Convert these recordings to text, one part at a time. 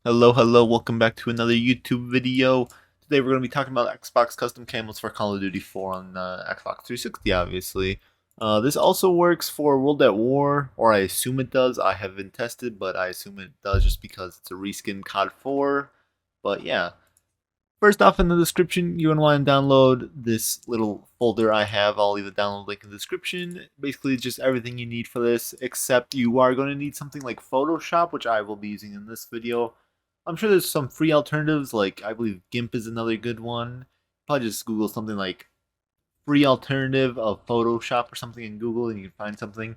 Hello, welcome back to another YouTube video. Today we're going to be talking about Xbox custom camos for Call of Duty 4 on Xbox 360, obviously. This also works for World at War, or I assume it does. I haven't tested, but I assume it does just because it's a reskin CoD4. But yeah, first off in the description, you're going to want to download this little folder I have. I'll leave the download link in the description. Basically, just everything you need for this, except you are going to need something like Photoshop, which I will be using in this video. I'm sure there's some free alternatives, like I believe GIMP is another good one. Probably just Google something like free alternative of Photoshop or something in Google and you can find something.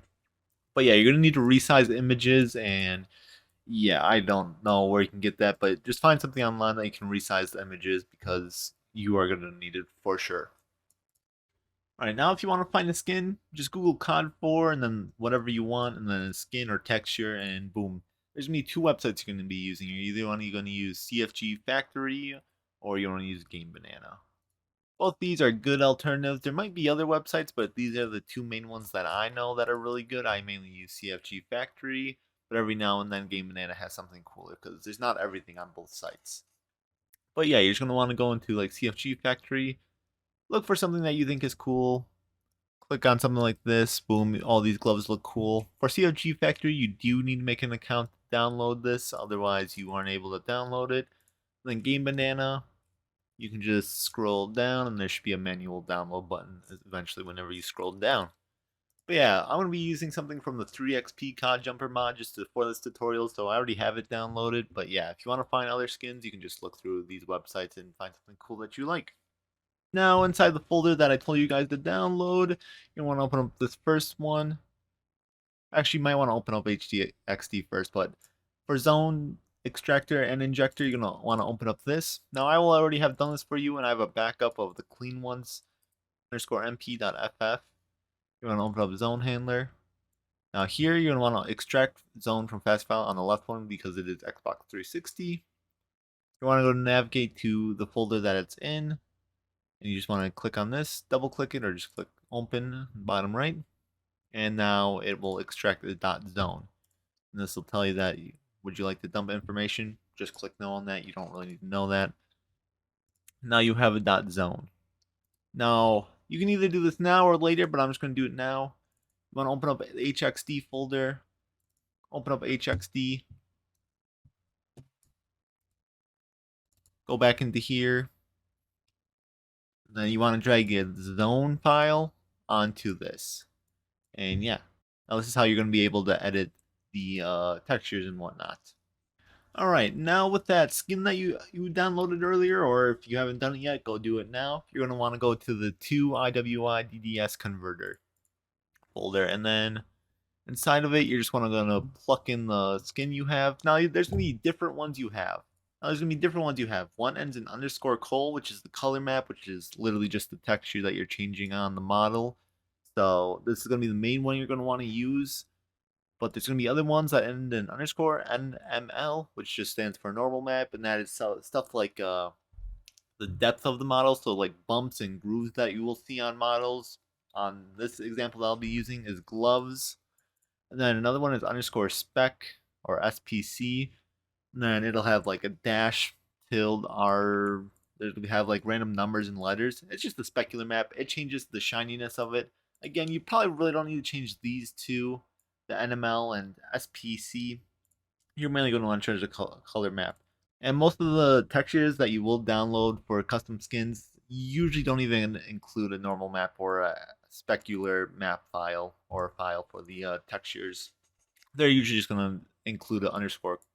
But yeah, you're gonna need to resize images, and yeah, I don't know where you can get that, but just find something online that you can resize the images because you are gonna need it for sure. Alright, now if you want to find a skin, just Google CoD4 and then whatever you want, and then a skin or texture, and boom. There's going to be two websites you're going to be using. You're either going to use CFG Factory or you want to use Game Banana. Both these are good alternatives. There might be other websites, but these are the two main ones that I know that are really good. I mainly use CFG Factory, but every now and then Game Banana has something cooler because there's not everything on both sites. But yeah, you're just going to want to go into like CFG Factory, look for something that you think is cool. Click on something like this, boom, all these gloves look cool. For COG Factory, you do need to make an account to download this, otherwise you aren't able to download it. Then Game Banana, you can just scroll down and there should be a manual download button eventually whenever you scroll down. But yeah, I'm going to be using something from the 3XP COD Jumper mod for this tutorial, so I already have it downloaded. But yeah, if you want to find other skins, you can just look through these websites and find something cool that you like. Now, inside the folder that I told you guys to download, you want to open up this first one. Actually, you might want to open up HDXT first, but for zone extractor and injector, you're going to want to open up this. Now, I will already have done this for you, and I have a backup of the clean ones, _mp.ff. You want to open up zone handler. Now, here, you're going to want to extract zone from fast file on the left one because it is Xbox 360. You want to go to navigate to the folder that it's in. And you just want to click on this, double click it, or just click open bottom right, and now it will extract the .zone. And this will tell you that would you like to dump information? Just click no on that. You don't really need to know that. Now you have a .zone. Now you can either do this now or later, but I'm just going to do it now. You want to open up the HXD folder, open up HXD, go back into here. Then you want to drag a zone file onto this. And yeah, now this is how you're going to be able to edit the textures and whatnot. Alright, now with that skin that you downloaded earlier, or if you haven't done it yet, go do it now. You're going to want to go to the IWI DDS Converter folder, and then inside of it, you're just going to pluck in the skin you have. Now, there's going to be different ones you have. One ends in _col, which is the color map, which is literally just the texture that you're changing on the model. So this is going to be the main one you're going to want to use. But there's going to be other ones that end in _NML, which just stands for normal map, and that is stuff like the depth of the model, so like bumps and grooves that you will see on models. On this example that I'll be using is gloves. And then another one is _spec or SPC. And then it'll have like a dash, tilde, R. It'll have like random numbers and letters. It's just the specular map. It changes the shininess of it. Again, you probably really don't need to change these two, the NML and SPC. You're mainly going to want to change the color map. And most of the textures that you will download for custom skins usually don't even include a normal map or a specular map file or a file for the textures. They're usually just going to include an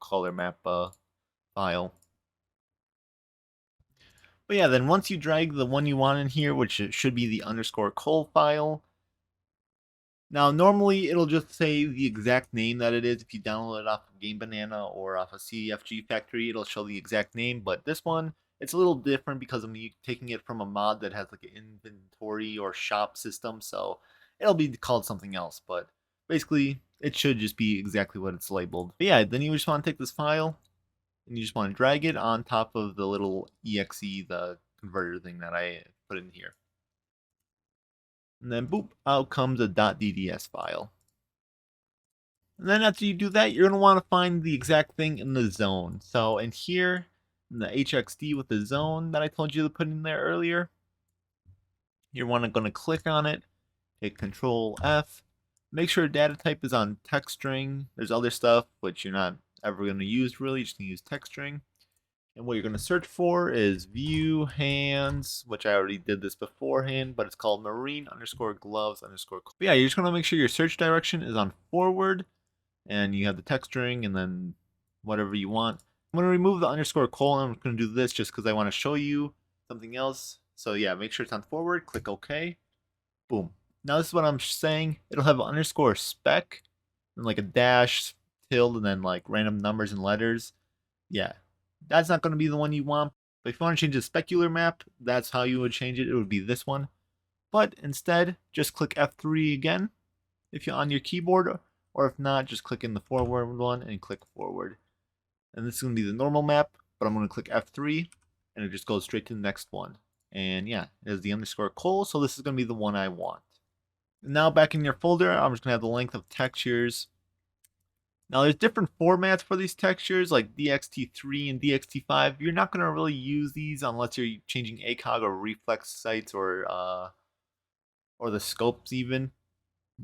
_color map file. But yeah, then once you drag the one you want in here, which should be the _col file. Now, normally it'll just say the exact name that it is. If you download it off of Game Banana or off of CFG Factory, it'll show the exact name. But this one, it's a little different because I'm taking it from a mod that has like an inventory or shop system. So it'll be called something else. But basically, it should just be exactly what it's labeled. But yeah, then you just want to take this file and you just want to drag it on top of the little exe, the converter thing that I put in here. And then boop, out comes a .dds file. And then after you do that, you're going to want to find the exact thing in the zone. So in here, in the HXD with the zone that I told you to put in there earlier, you're going to click on it, hit Control F, make sure data type is on text string. There's other stuff which you're not ever going to use really, you're just going to use text string. And what you're going to search for is view hands, which I already did this beforehand, but it's called marine underscore gloves underscore. But yeah, you're just going to make sure your search direction is on forward, and you have the text string and then whatever you want. I'm going to remove the underscore colon. I'm going to do this just because I want to show you something else. So yeah, make sure it's on forward, click OK. Boom. Now this is what I'm saying. It'll have an underscore spec and like a dash, tilde, and then like random numbers and letters. Yeah, that's not going to be the one you want. But if you want to change the specular map, that's how you would change it. It would be this one. But instead, just click F3 again if you're on your keyboard, or if not, just click in the forward one and click forward. And this is going to be the normal map, but I'm going to click F3 and it just goes straight to the next one. And yeah, it is the underscore col, so this is going to be the one I want. And now back in your folder, I'm just going to have the length of textures. Now there's different formats for these textures like DXT3 and DXT5. You're not going to really use these unless you're changing ACOG or reflex sites or the scopes even.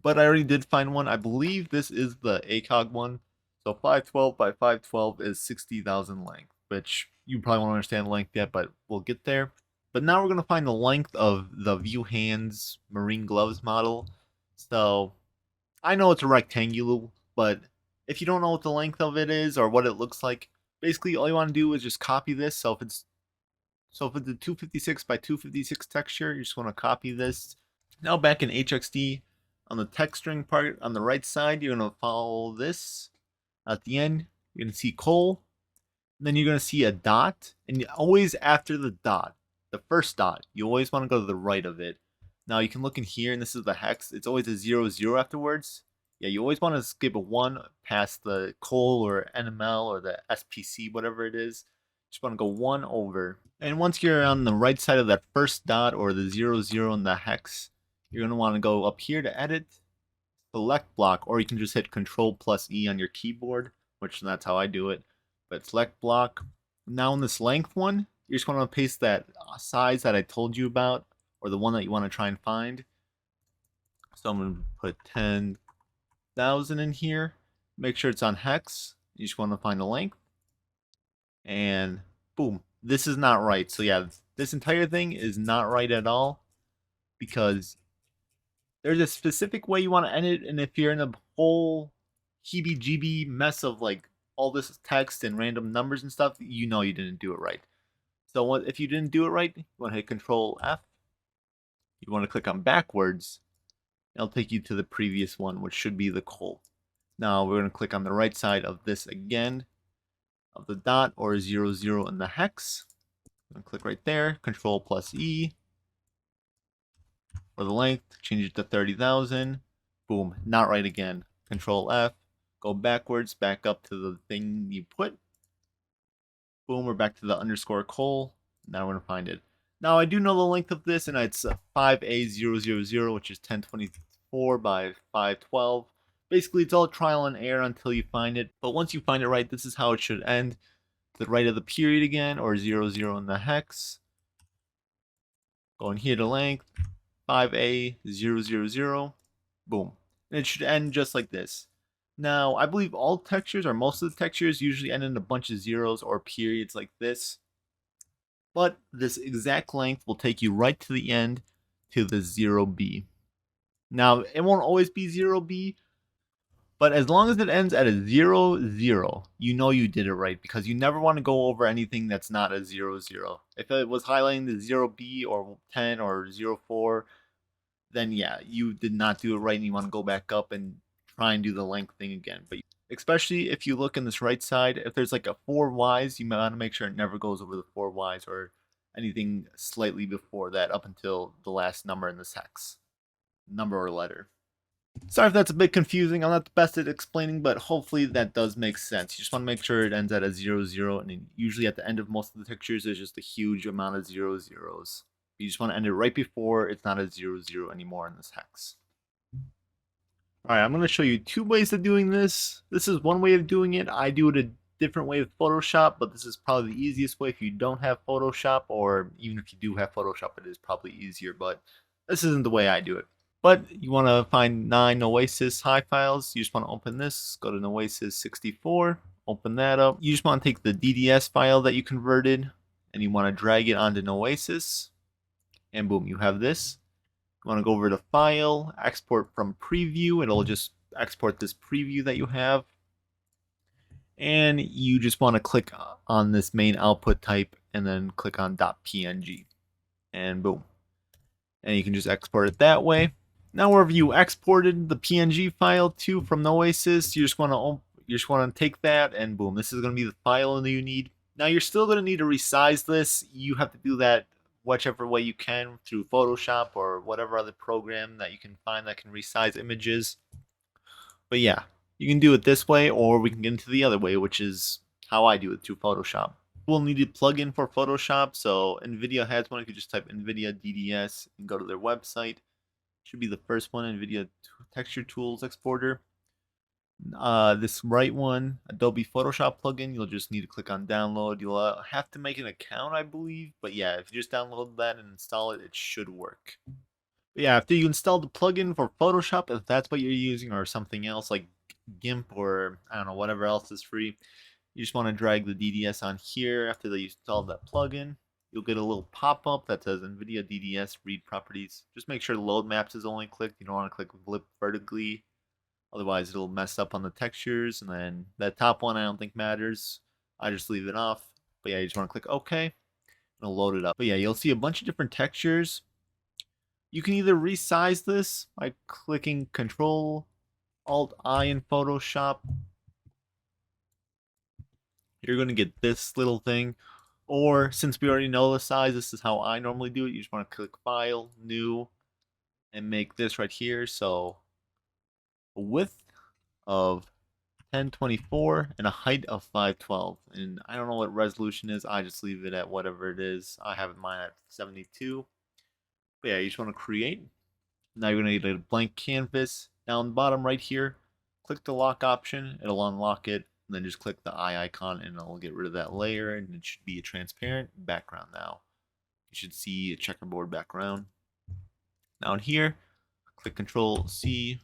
But I already did find one. I believe this is the ACOG one. So 512 by 512 is 60,000 length, which you probably won't understand the length yet, but we'll get there. But now we're going to find the length of the view hands marine gloves model. So I know it's a rectangular, but if you don't know what the length of it is or what it looks like, basically all you want to do is just copy this. So if it's a 256 by 256 texture, you just want to copy this. Now back in HXD, on the text string part on the right side, you're going to follow this. At the end, you're going to see col. Then you're going to see a dot. And always after the dot, the first dot, you always want to go to the right of it. Now you can look in here, and this is the hex. It's always a 0, 0 afterwards. Yeah, you always want to skip a 1 past the col or NML or the SPC, whatever it is. Just want to go 1 over. And once you're on the right side of that first dot or the 0, 0 in the hex, you're going to want to go up here to edit, select block, or you can just hit Control plus E on your keyboard, which that's how I do it. But select block. Now in this length one, you just want to paste that size that I told you about, or the one that you want to try and find. So I'm going to put 10,000 in here. Make sure it's on hex. You just want to find the length. And boom, this is not right. So yeah, this entire thing is not right at all, because there's a specific way you want to end it, and if you're in a whole heebie-jeebie mess of like all this text and random numbers and stuff, you know you didn't do it right. So if you didn't do it right, you want to hit Control F. You want to click on backwards. It'll take you to the previous one, which should be the col. Now we're going to click on the right side of this again, of the dot or 0, 0 in the hex. I'm going to click right there, Control plus E. For the length, change it to 30,000. Boom, not right again. Control F, go backwards, back up to the thing you put. Boom, we're back to the underscore col. Now we're going to find it. Now I do know the length of this, and it's 5A000, which is 1024 by 512. Basically, it's all trial and error until you find it. But once you find it right, this is how it should end. To the right of the period again, or 0, 0 in the hex. Going here to length. 5A000, boom. And it should end just like this. Now, I believe all textures, or most of the textures, usually end in a bunch of zeros or periods like this. But this exact length will take you right to the end to the 0B. Now, it won't always be 0B, but as long as it ends at a 0, 0, you know you did it right, because you never want to go over anything that's not a 0, 0. If it was highlighting the 0B or 10 or 04, then yeah, you did not do it right and you want to go back up and try and do the length thing again. But especially if you look in this right side, if there's like a 4Ys, you might want to make sure it never goes over the 4Ys or anything slightly before that up until the last number in this hex. Number or letter. Sorry if that's a bit confusing. I'm not the best at explaining, but hopefully that does make sense. You just want to make sure it ends at a 0, 0, and usually at the end of most of the textures, there's just a huge amount of 0, 0s. You just want to end it right before it's not a 0, 0 anymore in this hex. Alright, I'm going to show you two ways of doing this. This is one way of doing it. I do it a different way with Photoshop, but this is probably the easiest way if you don't have Photoshop, or even if you do have Photoshop, it is probably easier, but this isn't the way I do it. But you want to find 9 Noesis high files. You just want to open this, go to Noesis 64, open that up. You just want to take the DDS file that you converted, and you want to drag it onto Noesis, and boom, you have this. You want to go over to File, Export from Preview. It'll just export this preview that you have. And you just want to click on this main output type and then click on .png. And boom. And you can just export it that way. Now wherever you exported the PNG file to from Noesis, you just want to take that and boom, this is going to be the file that you need. Now you're still going to need to resize this. You have to do that whichever way you can through Photoshop or whatever other program that you can find that can resize images. But yeah, you can do it this way, or we can get into the other way, which is how I do it through Photoshop. We'll need a plugin for Photoshop, so NVIDIA has one. If you just type NVIDIA DDS and go to their website, should be the first one, NVIDIA Texture Tools Exporter. This right one, Adobe Photoshop plugin, you'll just need to click on download. You'll have to make an account, I believe, but yeah, if you just download that and install it, it should work. But yeah, after you install the plugin for Photoshop, if that's what you're using, or something else like GIMP or I don't know, whatever else is free, you just want to drag the DDS on here. After you install that plugin, you'll get a little pop-up that says NVIDIA DDS read properties. Just make sure load maps is only clicked. You don't want to click flip vertically. Otherwise, it'll mess up on the textures. And then that top one I don't think matters. I just leave it off. But yeah, you just want to click OK. And it'll load it up. But yeah, you'll see a bunch of different textures. You can either resize this by clicking Control Alt I in Photoshop. You're going to get this little thing. Or since we already know the size, this is how I normally do it. You just want to click File, New, and make this right here. So a width of 1024 and a height of 512. And I don't know what resolution is. I just leave it at whatever it is. I have mine at 72. But yeah, you just want to create. Now you're going to need a blank canvas. Down the bottom right here, click the lock option. It'll unlock it. And then just click the eye icon and it'll get rid of that layer. And it should be a transparent background now. You should see a checkerboard background. Down here, click Control C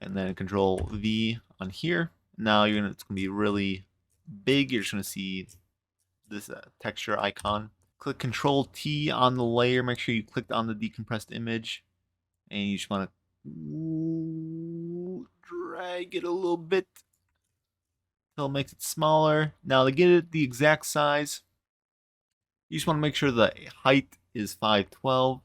and then Control V on here. Now it's gonna be really big. You're just gonna see this texture icon. Click Control T on the layer. Make sure you clicked on the decompressed image, and you just want to drag it a little bit until it makes it smaller. Now to get it the exact size, you just want to make sure the height is 512.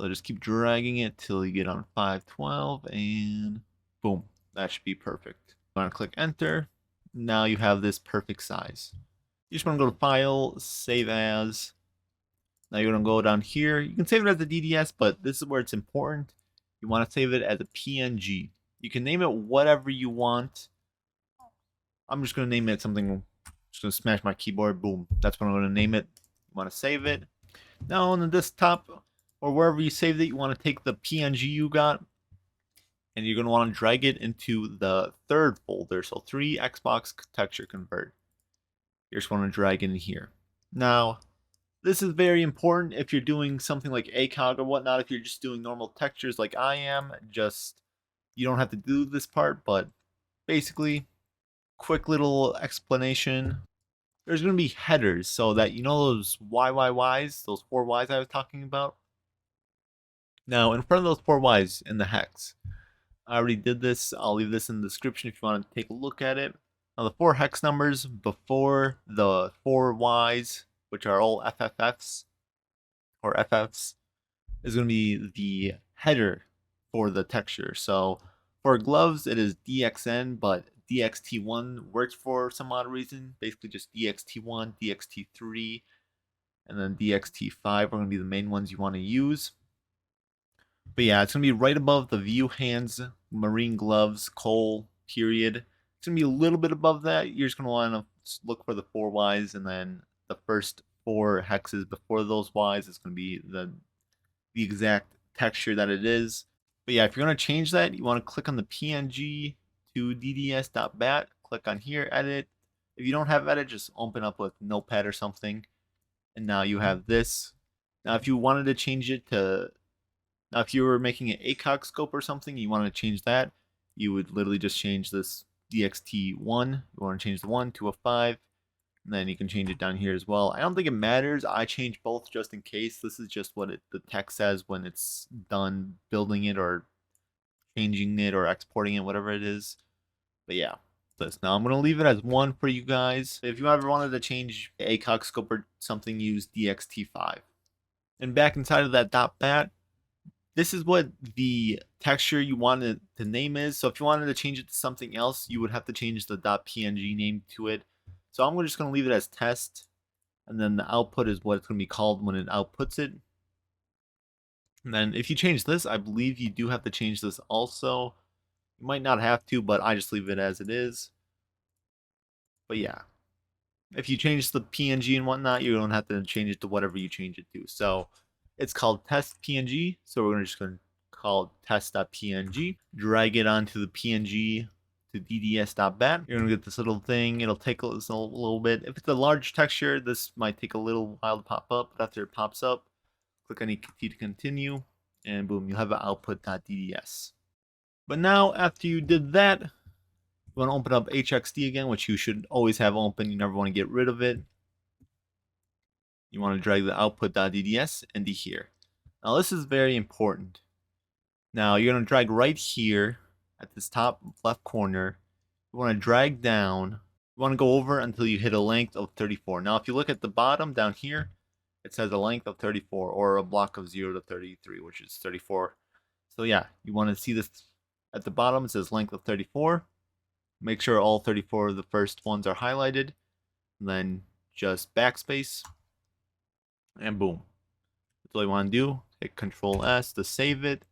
So just keep dragging it till you get on 512 and boom, that should be perfect. You want to click enter. Now you have this perfect size. You just want to go to File, Save As. Now you're going to go down here. You can save it as a DDS, but this is where it's important. You want to save it as a PNG. You can name it whatever you want. I'm just going to name it something. Just going to smash my keyboard. Boom. That's what I'm going to name it. You want to save it. Now on the desktop, or wherever you saved it, you want to take the PNG you got, and you're going to want to drag it into the third folder. So 3 Xbox Texture Convert. You just want to drag it in here. Now, this is very important if you're doing something like ACOG or whatnot. If you're just doing normal textures like I am, you don't have to do this part, but basically, quick little explanation. There's going to be headers so that you know those YYYs, those 4 Ys I was talking about. Now, in front of those 4 Ys in the hex, I already did this. I'll leave this in the description if you want to take a look at it. Now, the 4 hex numbers before the 4 Ys, which are all FFFs, or FFs, is going to be the header for the texture. So, for gloves, it is DXN, but DXT1 works for some odd reason. Basically, just DXT1, DXT3, and then DXT5 are going to be the main ones you want to use. But yeah, it's going to be right above the view hands, marine gloves, coal, period. It's going to be a little bit above that. You're just going to want to look for the 4 Ys, and then the first 4 hexes before those Ys is going to be the exact texture that it is. But yeah, if you're going to change that, you want to click on the PNG to dds.bat, click on here, edit. If you don't have edit, just open up with Notepad or something. And now you have this. Now if you wanted to change it to, now if you were making an ACOG scope or something, you wanted to change that, you would literally just change this DXT1. You want to change the 1 to a 5. And then you can change it down here as well. I don't think it matters. I change both just in case. This is just what the text says when it's done building it or changing it or exporting it, whatever it is. But yeah, this. Now I'm going to leave it as 1 for you guys. If you ever wanted to change ACOG scope or something, use DXT5. And back inside of that .bat, this is what the texture you wanted the name is. So if you wanted to change it to something else, you would have to change the .png name to it. So I'm just going to leave it as test, and then the output is what it's going to be called when it outputs it. And then if you change this, I believe you do have to change this also. You might not have to, but I just leave it as it is. But yeah, if you change the PNG and whatnot, you don't have to change it to whatever you change it to. So it's called test PNG. So we're just going to call it test.png. Drag it onto the PNG to dds.bat. You're going to get this little thing. It'll take a little bit. If it's a large texture, this might take a little while to pop up. But after it pops up, click on ET to continue, and boom, you'll have an output.dds. But now, after you did that, you want to open up HXD again, which you should always have open. You never want to get rid of it. You want to drag the output.dds into here. Now, this is very important. Now, you're going to drag right here at this top left corner. You want to drag down. You want to go over until you hit a length of 34. Now, if you look at the bottom down here, it says a length of 34 or a block of 0 to 33, which is 34. So yeah, you want to see this at the bottom. It says length of 34. Make sure all 34 of the first ones are highlighted. And then just backspace. And boom. That's all you want to do. Hit Control S to save it.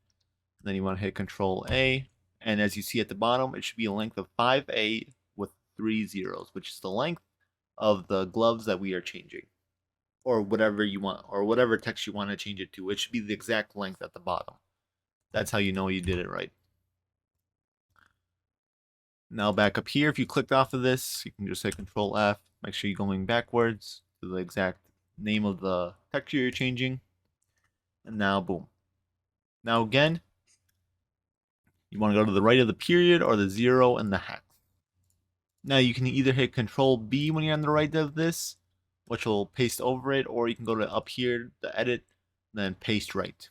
Then you want to hit Control A. And as you see at the bottom, it should be a length of 5A with 3 zeros, which is the length of the gloves that we are changing. Or whatever you want, or whatever text you want to change it to. It should be the exact length at the bottom. That's how you know you did it right. Now back up here, if you clicked off of this, you can just hit Control F. Make sure you're going backwards to the exact name of the texture you're changing. And now, boom. Now again, you want to go to the right of the period or the 0 and the hex. Now you can either hit Control B when you're on the right of this, which will paste over it, or you can go to up here, the edit, then paste right.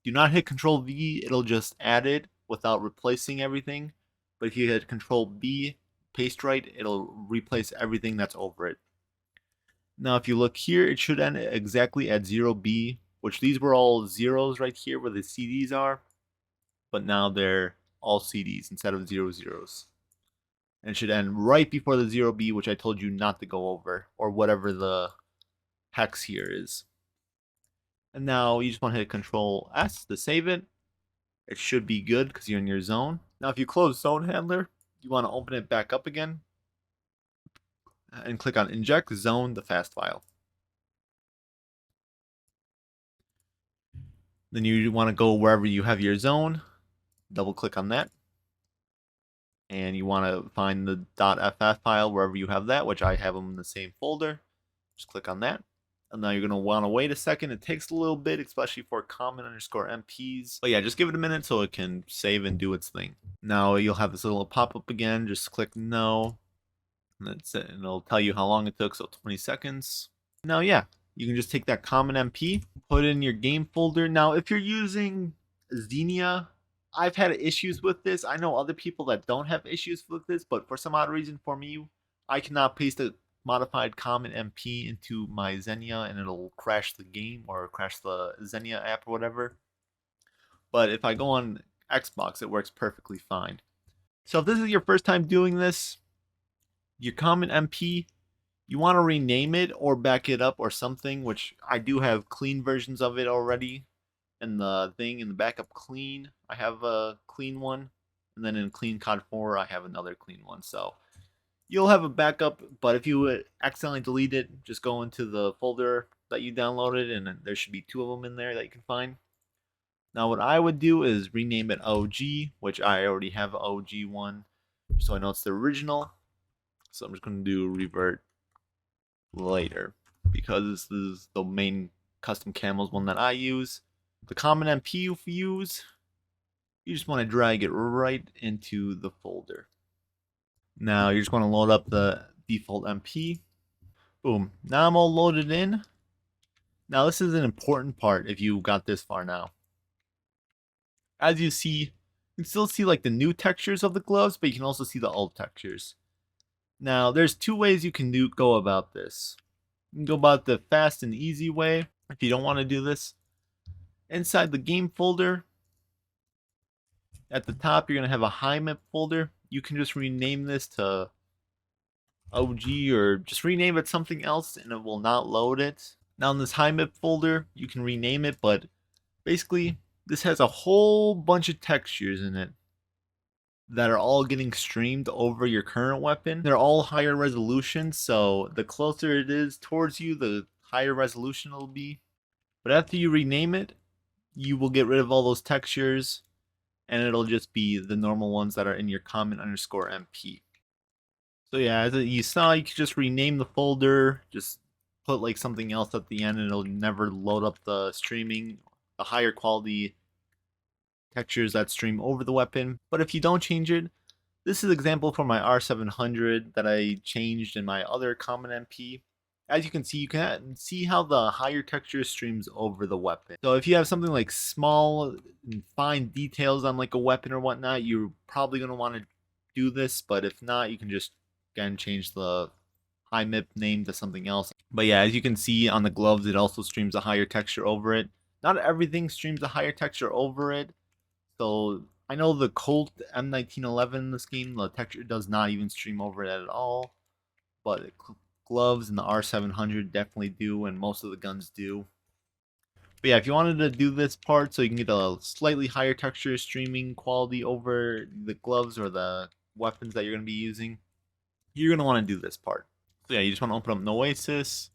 Do not hit Control V, it'll just add it without replacing everything. But if you hit Control B, paste right, it'll replace everything that's over it. Now if you look here, it should end exactly at 0B, which these were all zeros right here where the CDs are. But now they're all CDs instead of 0 zeros. And it should end right before the 0B, which I told you not to go over, or whatever the hex here is. And now you just want to hit Control S to save it. It should be good because you're in your zone. Now if you close Zone Handler, you want to open it back up again and click on Inject Zone, the fast file. Then you want to go wherever you have your zone, double click on that. And you want to find the .ff file wherever you have that, which I have them in the same folder. Just click on that. And now you're going to want to wait a second. It takes a little bit, especially for common_MPs. But yeah, just give it a minute so it can save and do its thing. Now you'll have this little pop-up again. Just click no. And that's it. And it'll tell you how long it took, so 20 seconds. Now, yeah, you can just take that common MP, put it in your game folder. Now, if you're using Xenia, I've had issues with this. I know other people that don't have issues with this, but for some odd reason for me, I cannot paste a modified common MP into my Xenia and it'll crash the game or crash the Xenia app or whatever. But if I go on Xbox, it works perfectly fine. So if this is your first time doing this, your common MP, you want to rename it or back it up or something, which I do have clean versions of it already. And the thing in the backup clean, I have a clean one. And then in clean CoD4, I have another clean one. So you'll have a backup, but if you accidentally delete it, just go into the folder that you downloaded, and there should be 2 of them in there that you can find. Now what I would do is rename it OG, which I already have OG one, so I know it's the original. So I'm just going to do revert later because this is the main custom Camos one that I use. The common MP you use, you just want to drag it right into the folder. Now you're just going to load up the default MP. Boom. Now I'm all loaded in. Now this is an important part if you got this far now. As you see, you can still see like the new textures of the gloves, but you can also see the old textures. Now there's two ways you can go about this. You can go about the fast and easy way if you don't want to do this. Inside the game folder, at the top you're going to have a high map folder. You can just rename this to OG or just rename it something else and it will not load it. Now in this high map folder, you can rename it, but basically this has a whole bunch of textures in it that are all getting streamed over your current weapon. They're all higher resolution, so the closer it is towards you, the higher resolution it'll be. But after you rename it, you will get rid of all those textures, and it'll just be the normal ones that are in your common_MP. So yeah, as you saw, you could just rename the folder, just put like something else at the end, and it'll never load up the streaming, the higher quality textures that stream over the weapon. But if you don't change it, this is an example for my R700 that I changed in my other common MP. As you can see how the higher texture streams over the weapon. So if you have something like small and fine details on like a weapon or whatnot, you're probably going to want to do this. But if not, you can just again change the high MIP name to something else. But yeah, as you can see on the gloves, it also streams a higher texture over it. Not everything streams a higher texture over it. So I know the Colt M1911 in this game, the texture does not even stream over it at all. But gloves and the R700 definitely do, and most of the guns do. But yeah, if you wanted to do this part so you can get a slightly higher texture streaming quality over the gloves or the weapons that you're going to be using, you're going to want to do this part. So yeah, you just want to open up Noesis,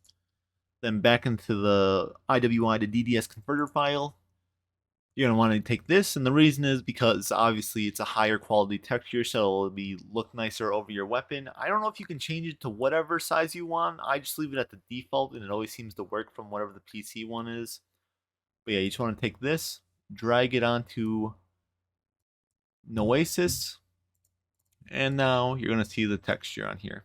then back into the IWI to DDS Converter file. You're going to want to take this, and the reason is because obviously it's a higher quality texture, so it'll look nicer over your weapon. I don't know if you can change it to whatever size you want. I just leave it at the default, and it always seems to work from whatever the PC one is. But yeah, you just want to take this, drag it onto Noesis, and now you're going to see the texture on here.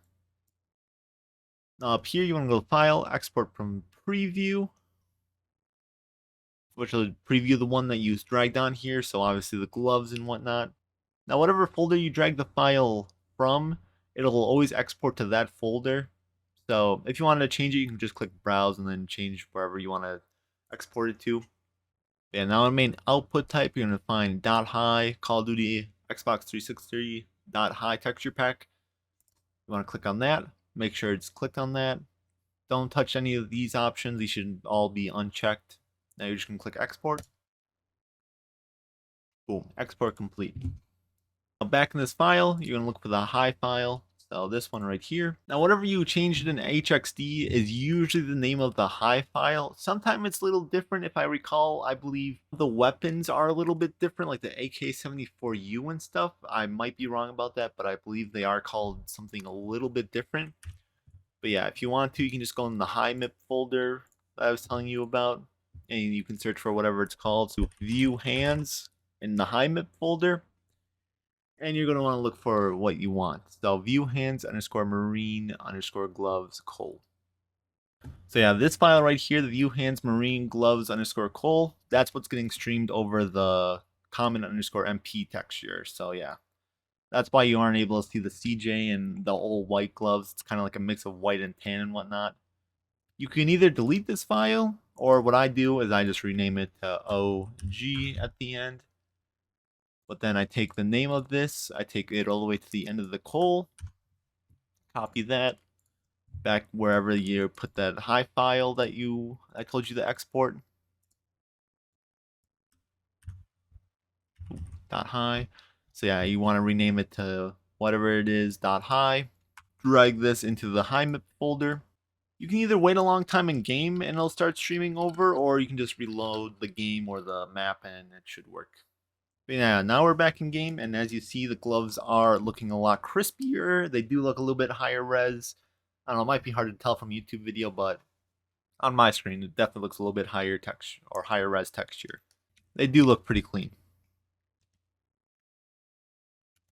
Now up here, you want to go to File, Export from Preview, which will preview the one that you dragged on here, so obviously the gloves and whatnot. Now whatever folder you drag the file from, it'll always export to that folder. So if you wanted to change it, you can just click browse and then change wherever you want to export it to. And now in main output type, you're going to find .high Call of Duty Xbox 360 .high texture pack. You want to click on that, make sure it's clicked on that. Don't touch any of these options, these should all be unchecked. Now you're just going to click export. Boom, export complete. Now back in this file, you're going to look for the high file. So this one right here. Now whatever you changed in HXD is usually the name of the high file. Sometimes it's a little different. If I recall, I believe the weapons are a little bit different, like the AK-74U and stuff. I might be wrong about that, but I believe they are called something a little bit different. But yeah, if you want to, you can just go in the high MIP folder that I was telling you about, and you can search for whatever it's called. So view hands in the high MIP folder, and you're going to want to look for what you want. So view hands _ marine _ gloves Cole. So yeah, this file right here, the view hands marine gloves _ Cole, that's what's getting streamed over the common _MP texture. So yeah, that's why you aren't able to see the CJ and the old white gloves. It's kind of like a mix of white and tan and whatnot. You can either delete this file, or what I do is I just rename it to OG at the end. But then I take the name of this, I take it all the way to the end of the Cole, copy that, back wherever you put that high file that I told you to export. .high. So yeah, you want to rename it to whatever it is, .high. Drag this into the high MIP folder. You can either wait a long time in game and it'll start streaming over, or you can just reload the game or the map and it should work. But yeah, now we're back in game, and as you see, the gloves are looking a lot crispier. They do look a little bit higher res. I don't know, it might be hard to tell from YouTube video, but on my screen, it definitely looks a little bit higher texture or higher res texture. They do look pretty clean.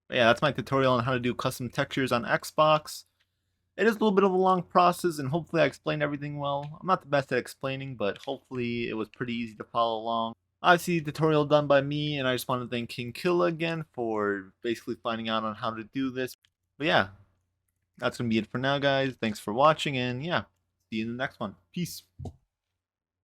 But yeah, that's my tutorial on how to do custom textures on Xbox. It is a little bit of a long process, and hopefully I explained everything well. I'm not the best at explaining, but hopefully it was pretty easy to follow along. Obviously, tutorial done by me, and I just want to thank King Killa again for basically finding out on how to do this. But yeah, that's going to be it for now, guys. Thanks for watching, and yeah, see you in the next one. Peace.